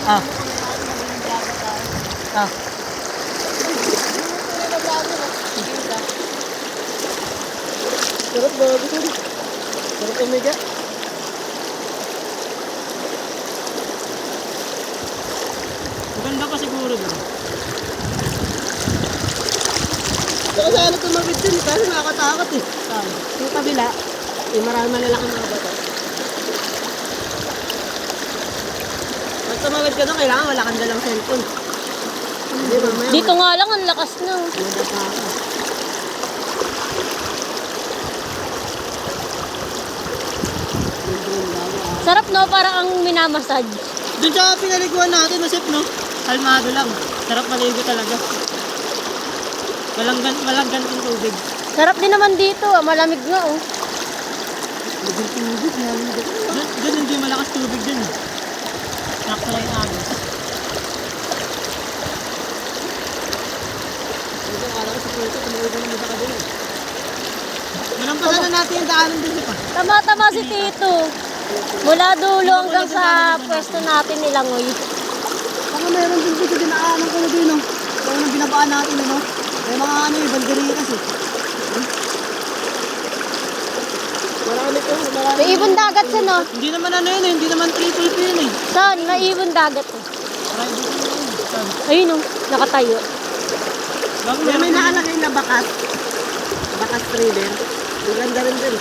Ah. Ah. Sarap bago ito. Sarap umiga. Maganda pa siguro doon. Saka sana tumawid dun, kasi nakakatakot eh. Saan? Yung kabila, marami malalaking mga bato. Pag tumawid ka doon, kailangan wala kang dalang cellphone. Hindi, mamaya. Dito nga lang, ang lakas na. Madapa ka. Sarap no, parang ang minamassage. Doon sa pinaliguan natin, masip no? Kalmado lang. Sarap maligo talaga. Walang ganting tubig. Sarap din naman dito, malamig nga oh. Doon hindi malakas tubig dun. Sakto lang yung agos. Hindi, akala ko sa puso, tumawid na sa kabila. Malampasan na natin yung daanan dun pa. Tama-tama si Tito. Mula dulo hanggang sa pwesto natin nilangoy. Baka meron din dito, dinaanan ko na din, no? Kaya nang binabaan natin, no? May mga ano yung banderiya kasi. Marami to, marami. May ibon dagat siya no? Hindi naman ano yun eh, hindi naman triple P yun eh. Saan? May ibon dagat eh. Private yun yun. Saan? Ayun oh, nakatayo. Bago May meron nakalagay na bakas. Bakas trader. Maganda rin din.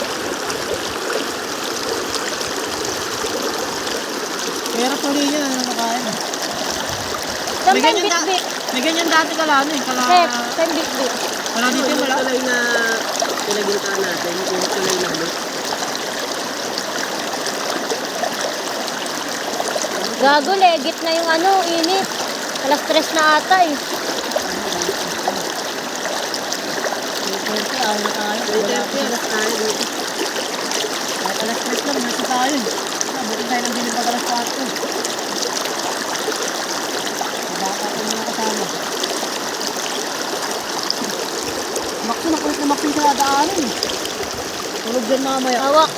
Pero tuloy yun, ano nakain ah. Saan May pa ganyan da- bitbit? May ganyan dati kala ano eh, kala... Sep, saan bitbit? Kala dito Yung wala. tulay na pinagintaan natin, yung tulay na ano. Gago, legit na yung ano, init. Alas 3 na ata eh. Siyempre, ayaw na tayo. May Wala temperas tayo dito. Kahit alas 3 lang, nasa tayo eh. Buti tayo nang bilib pag alas 4. Baka ko mga kasama. Makso, nakulit na makso sa daanan eh. Tulog din mamaya. Hawak.